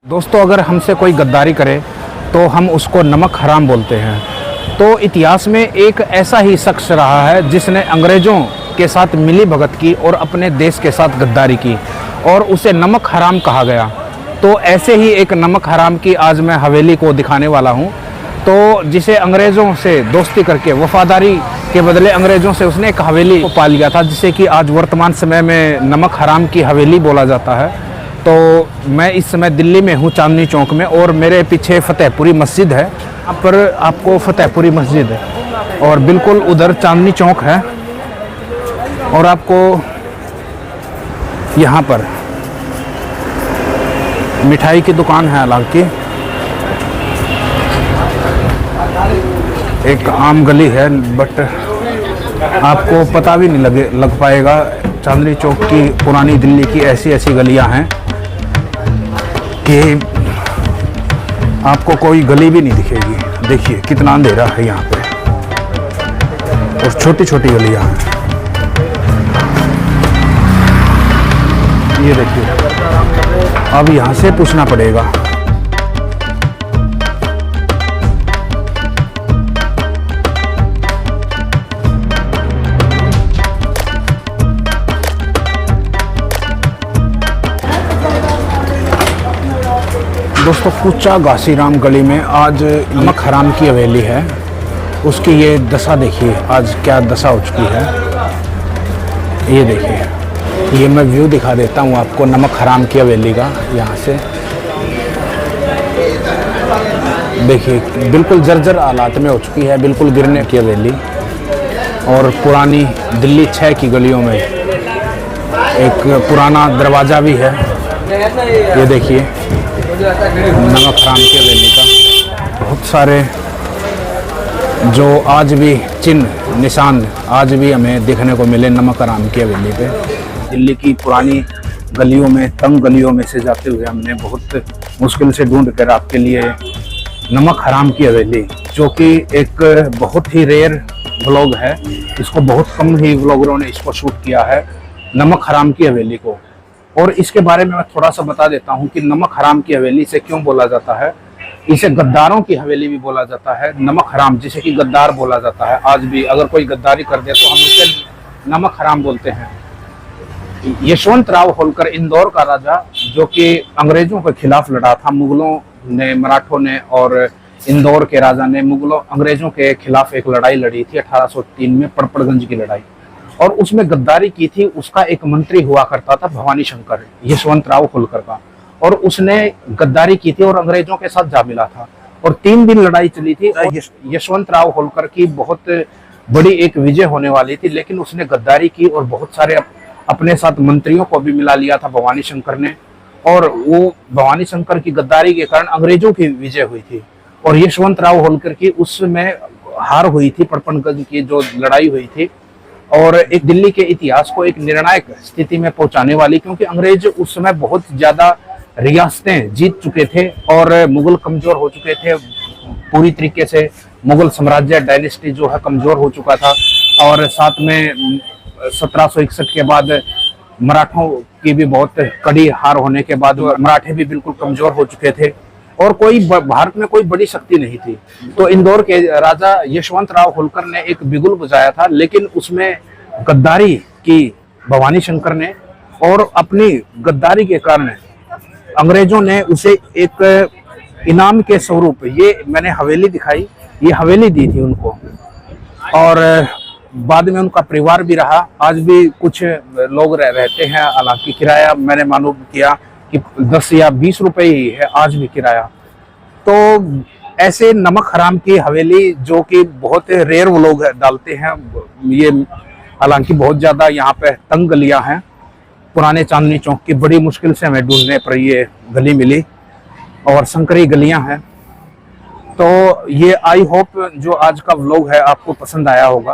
दोस्तों, अगर हमसे कोई गद्दारी करे तो हम उसको नमक हराम बोलते हैं। तो इतिहास में एक ऐसा ही शख्स रहा है जिसने अंग्रेज़ों के साथ मिली भगत की और अपने देश के साथ गद्दारी की और उसे नमक हराम कहा गया। तो ऐसे ही एक नमक हराम की आज मैं हवेली को दिखाने वाला हूँ। तो जिसे अंग्रेज़ों से दोस्ती करके वफादारी के बदले अंग्रेज़ों से उसने एक हवेली को पा लिया था, जिसे कि आज वर्तमान समय में नमक हराम की हवेली बोला जाता है। तो मैं इस समय दिल्ली में हूँ, चांदनी चौक में, और मेरे पीछे फतेहपुरी मस्जिद है। यहाँ पर आपको फतेहपुरी मस्जिद है और बिल्कुल उधर चांदनी चौक है और आपको यहाँ पर मिठाई की दुकान है। हालांकि एक आम गली है, बट आपको पता भी नहीं लग पाएगा। चांदनी चौक की पुरानी दिल्ली की ऐसी ऐसी गलियां हैं कि आपको कोई गली भी नहीं दिखेगी। देखिए कितना अंधेरा है यहाँ पे और छोटी छोटी गलियां हैं। ये देखिए, अब यहाँ से पूछना पड़ेगा। दोस्तों, कुचा घासीराम गली में आज नमक हराम की हवेली है। उसकी ये दशा देखिए, आज क्या दशा हो चुकी है। ये देखिए, ये मैं व्यू दिखा देता हूँ आपको नमक हराम की हवेली का। यहाँ से देखिए बिल्कुल जर्जर हालात में हो चुकी है, बिल्कुल गिरने की हवेली। और पुरानी दिल्ली 6 की गलियों में एक पुराना दरवाज़ा भी है। ये देखिए नमक हराम की हवेली का बहुत सारे जो आज भी चिन्ह निशान आज भी हमें देखने को मिले नमक हराम की हवेली पे। दिल्ली की पुरानी गलियों में, तंग गलियों में से जाते हुए हमने बहुत मुश्किल से ढूंढ कर आपके लिए नमक हराम की हवेली, जो कि एक बहुत ही रेयर व्लॉग है, इसको बहुत कम ही व्लॉगरों ने इसको शूट किया है, नमक हराम की हवेली को। और इसके बारे में मैं थोड़ा सा बता देता हूँ कि नमक हराम की हवेली से क्यों बोला जाता है। इसे गद्दारों की हवेली भी बोला जाता है। नमक हराम जिसे कि गद्दार बोला जाता है, आज भी अगर कोई गद्दारी कर दे तो हम उसे नमक हराम बोलते हैं। यशवंत राव होलकर इंदौर का राजा, जो कि अंग्रेजों के खिलाफ लड़ा था, मुगलों ने, मराठों ने और इंदौर के राजा ने अंग्रेजों के खिलाफ एक लड़ाई लड़ी थी 1803 में, पड़पड़गंज की लड़ाई, और उसमें गद्दारी की थी। उसका एक मंत्री हुआ करता था भवानी शंकर, यशवंत राव होलकर का, और उसने गद्दारी की थी और अंग्रेजों के साथ जा मिला था और 3 दिन लड़ाई चली थी। यशवंत राव होलकर की बहुत बड़ी एक विजय होने वाली थी, लेकिन उसने गद्दारी की और बहुत सारे अपने साथ मंत्रियों को भी मिला लिया था भवानी शंकर ने, और वो भवानी शंकर की गद्दारी के कारण अंग्रेजों की विजय हुई थी और यशवंत राव होलकर की उसमें हार हुई थी। पड़पड़गंज की जो लड़ाई हुई थी और एक दिल्ली के इतिहास को एक निर्णायक स्थिति में पहुंचाने वाली, क्योंकि अंग्रेज उस समय बहुत ज्यादा रियासतें जीत चुके थे और मुगल कमजोर हो चुके थे पूरी तरीके से। मुगल साम्राज्य डायनेस्टी जो है कमजोर हो चुका था, और साथ में 1761 के बाद मराठों की भी बहुत कड़ी हार होने के बाद मराठे भी बिल्कुल कमजोर हो चुके थे और कोई भारत में कोई बड़ी शक्ति नहीं थी। तो इंदौर के राजा यशवंत राव होलकर ने एक बिगुल बुझाया था, लेकिन उसमें गद्दारी की भवानी शंकर ने, और अपनी गद्दारी के कारण अंग्रेजों ने उसे एक इनाम के स्वरूप, ये मैंने हवेली दिखाई, ये हवेली दी थी उनको। और बाद में उनका परिवार भी रहा, आज भी कुछ लोग रहते हैं। हालांकि किराया मैंने मालूम किया कि 10 या 20 रुपए ही है आज भी किराया। तो ऐसे नमक हराम की हवेली जो कि बहुत रेयर वो लोग डालते हैं, ये हालांकि बहुत ज़्यादा यहाँ पे तंग गलियाँ हैं। पुराने चांदनी चौक की बड़ी मुश्किल से हमें ढूंढने पर ये गली मिली और संकरी गलियाँ हैं। तो ये आई होप जो आज का व्लॉग है आपको पसंद आया होगा।